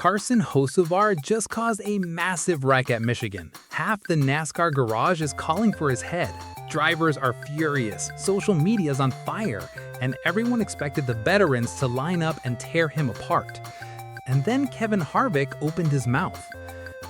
Carson Hocevar just caused a massive wreck at Michigan. Half the NASCAR garage is calling for his head. Drivers are furious, social media's on fire, and everyone expected the veterans to line up and tear him apart. And then Kevin Harvick opened his mouth.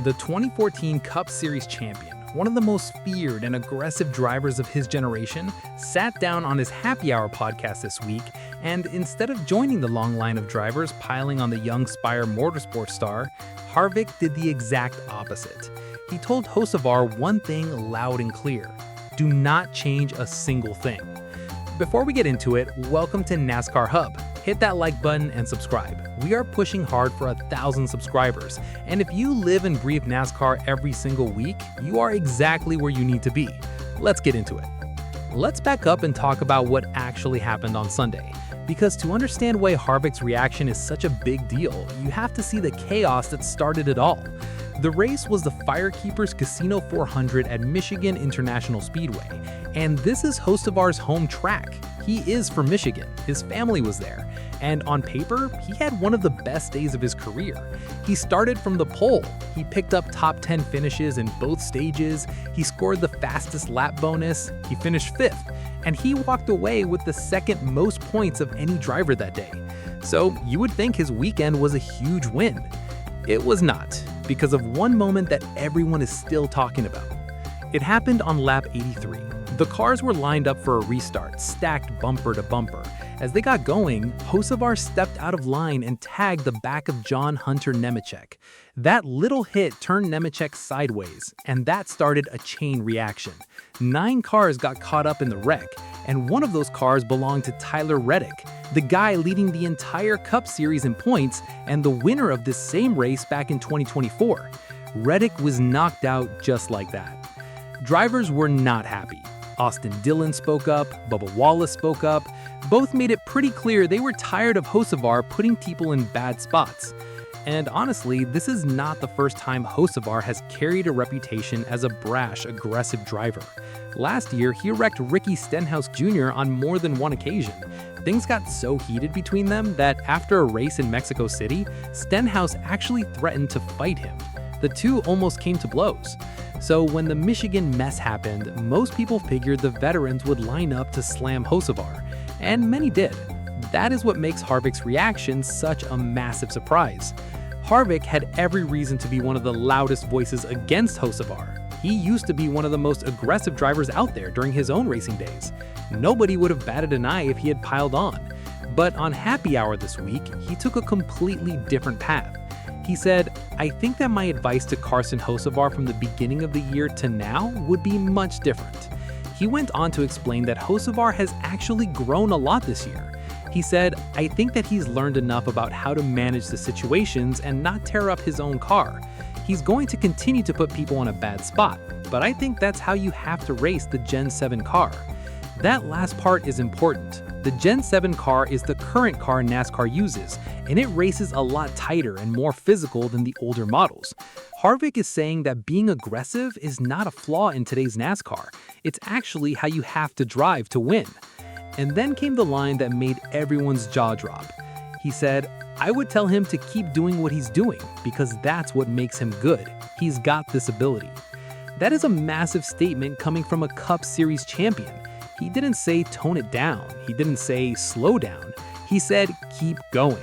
The 2014 Cup Series champion, one of the most feared and aggressive drivers of his generation, sat down on his Happy Hour podcast this week, and instead of joining the long line of drivers piling on the young Spire Motorsports star, Harvick did the exact opposite. He told Hocevar one thing loud and clear: do not change a single thing. Before we get into it, welcome to NASCAR Hub. Hit that like button and subscribe. We are pushing hard for 1,000 subscribers, and if you live and breathe NASCAR every single week, you are exactly where you need to be. Let's get into it. Let's back up and talk about what actually happened on Sunday, because to understand why Harvick's reaction is such a big deal, you have to see the chaos that started it all. The race was the Firekeepers Casino 400 at Michigan International Speedway, and this is Hocevar's home track. He is from Michigan, his family was there, and on paper, he had one of the best days of his career. He started from the pole, he picked up top 10 finishes in both stages, he scored the fastest lap bonus, he finished 5th, and he walked away with the second most points of any driver that day. So you would think his weekend was a huge win. It was not, because of one moment that everyone is still talking about. It happened on lap 83. The cars were lined up for a restart, stacked bumper to bumper. As they got going, Hocevar stepped out of line and tagged the back of John Hunter Nemechek. That little hit turned Nemechek sideways, and that started a chain reaction. 9 cars got caught up in the wreck, and one of those cars belonged to Tyler Reddick, the guy leading the entire Cup Series in points and the winner of this same race back in 2024. Reddick was knocked out just like that. Drivers were not happy. Austin Dillon spoke up, Bubba Wallace spoke up. Both made it pretty clear they were tired of Hocevar putting people in bad spots. And honestly, this is not the first time Hocevar has carried a reputation as a brash, aggressive driver. Last year, he wrecked Ricky Stenhouse Jr. on more than one occasion. Things got so heated between them that after a race in Mexico City, Stenhouse actually threatened to fight him. The two almost came to blows. So when the Michigan mess happened, most people figured the veterans would line up to slam Hocevar, and many did. That is what makes Harvick's reaction such a massive surprise. Harvick had every reason to be one of the loudest voices against Hocevar. He used to be one of the most aggressive drivers out there during his own racing days. Nobody would have batted an eye if he had piled on. But on Happy Hour this week, he took a completely different path. He said, "I think that my advice to Carson Hocevar from the beginning of the year to now would be much different." He went on to explain that Hocevar has actually grown a lot this year. He said, "I think that he's learned enough about how to manage the situations and not tear up his own car. He's going to continue to put people in a bad spot, but I think that's how you have to race the Gen 7 car." That last part is important. The Gen 7 car is the current car NASCAR uses, and it races a lot tighter and more physical than the older models. Harvick is saying that being aggressive is not a flaw in today's NASCAR. It's actually how you have to drive to win. And then came the line that made everyone's jaw drop. He said, "I would tell him to keep doing what he's doing because that's what makes him good. He's got this ability." That is a massive statement coming from a Cup Series champion. He didn't say tone it down. He didn't say slow down. He said keep going.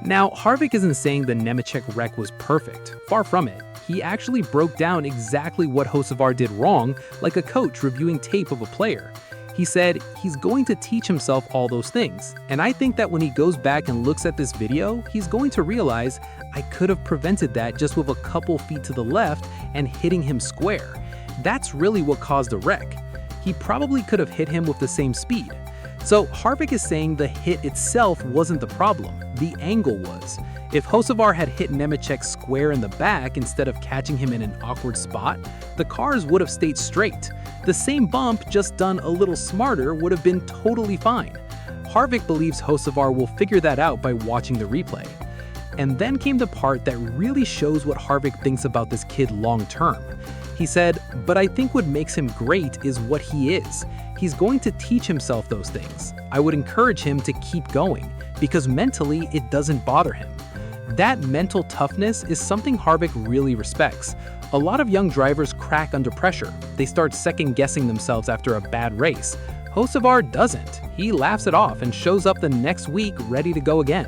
Now, Harvick isn't saying the Nemechek wreck was perfect. Far from it. He actually broke down exactly what Hocevar did wrong, like a coach reviewing tape of a player. He said he's going to teach himself all those things, and I think that when he goes back and looks at this video, he's going to realize I could have prevented that just with a couple feet to the left and hitting him square. That's really what caused the wreck. He probably could have hit him with the same speed. So Harvick is saying the hit itself wasn't the problem, the angle was. If Hocevar had hit Nemechek square in the back instead of catching him in an awkward spot, the cars would have stayed straight. The same bump, just done a little smarter, would have been totally fine. Harvick believes Hocevar will figure that out by watching the replay. And then came the part that really shows what Harvick thinks about this kid long term. He said, "But I think what makes him great is what he is. He's going to teach himself those things. I would encourage him to keep going, because mentally it doesn't bother him. That mental toughness is something Harvick really respects. A lot of young drivers crack under pressure. They start second-guessing themselves after a bad race. Hocevar doesn't. He laughs it off and shows up the next week ready to go again.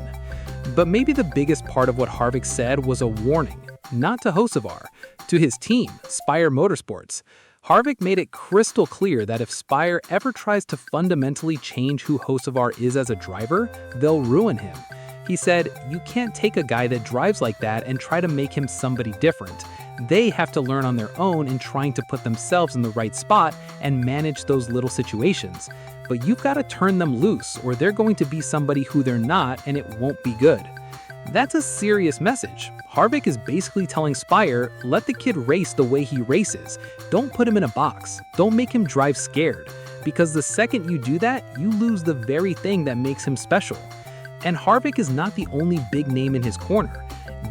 But maybe the biggest part of what Harvick said was a warning, not to Hocevar, to his team, Spire Motorsports. Harvick made it crystal clear that if Spire ever tries to fundamentally change who Hocevar is as a driver, they'll ruin him. He said, "You can't take a guy that drives like that and try to make him somebody different. They have to learn on their own in trying to put themselves in the right spot and manage those little situations. But you've got to turn them loose or they're going to be somebody who they're not and it won't be good." That's a serious message. Harvick is basically telling Spire, let the kid race the way he races. Don't put him in a box. Don't make him drive scared. Because the second you do that, you lose the very thing that makes him special. And Harvick is not the only big name in his corner.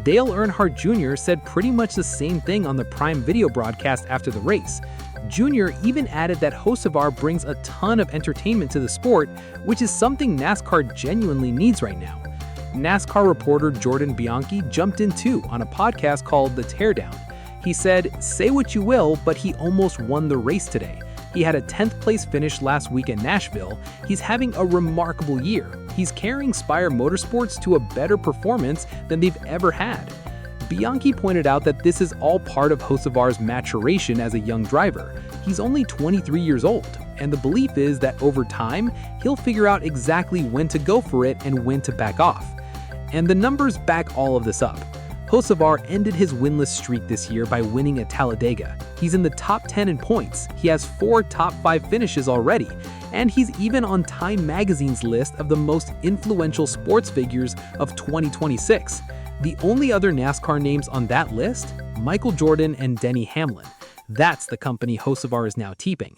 Dale Earnhardt Jr. said pretty much the same thing on the Prime Video broadcast after the race. Jr. even added that Hocevar brings a ton of entertainment to the sport, which is something NASCAR genuinely needs right now. NASCAR reporter Jordan Bianchi jumped in too on a podcast called The Teardown. He said, "Say what you will, but he almost won the race today. He had a 10th place finish last week in Nashville. He's having a remarkable year. He's carrying Spire Motorsports to a better performance than they've ever had." Bianchi pointed out that this is all part of Hocevar's maturation as a young driver. He's only 23 years old, and the belief is that over time, he'll figure out exactly when to go for it and when to back off. And the numbers back all of this up. Hocevar ended his winless streak this year by winning at Talladega. He's in the top 10 in points, he has 4 top 5 finishes already, and he's even on Time Magazine's list of the most influential sports figures of 2026. The only other NASCAR names on that list? Michael Jordan and Denny Hamlin. That's the company Hocevar is now teeping.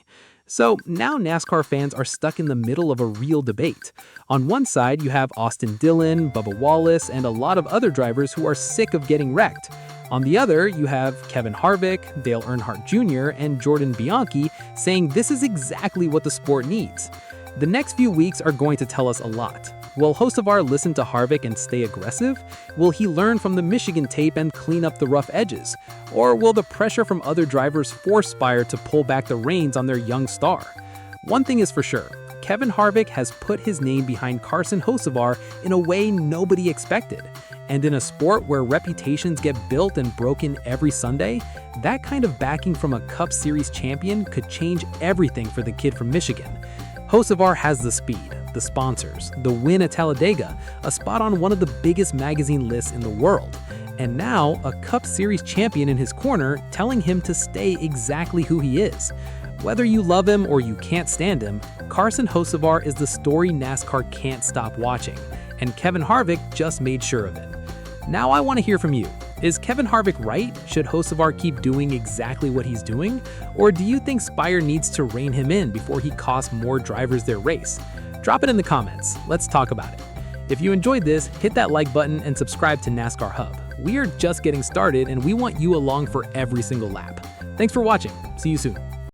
So now NASCAR fans are stuck in the middle of a real debate. On one side, you have Austin Dillon, Bubba Wallace, and a lot of other drivers who are sick of getting wrecked. On the other, you have Kevin Harvick, Dale Earnhardt Jr., and Jordan Bianchi saying this is exactly what the sport needs. The next few weeks are going to tell us a lot. Will Hocevar listen to Harvick and stay aggressive? Will he learn from the Michigan tape and clean up the rough edges? Or will the pressure from other drivers force Spire to pull back the reins on their young star? One thing is for sure, Kevin Harvick has put his name behind Carson Hocevar in a way nobody expected. And in a sport where reputations get built and broken every Sunday, that kind of backing from a Cup Series champion could change everything for the kid from Michigan. Hocevar has the speed, the sponsors, the win at Talladega, a spot on one of the biggest magazine lists in the world, and now a Cup Series champion in his corner telling him to stay exactly who he is. Whether you love him or you can't stand him, Carson Hocevar is the story NASCAR can't stop watching, and Kevin Harvick just made sure of it. Now I want to hear from you. Is Kevin Harvick right? Should Hocevar keep doing exactly what he's doing? Or do you think Spire needs to rein him in before he costs more drivers their race? Drop it in the comments. Let's talk about it. If you enjoyed this, hit that like button and subscribe to NASCAR Hub. We are just getting started and we want you along for every single lap. Thanks for watching. See you soon.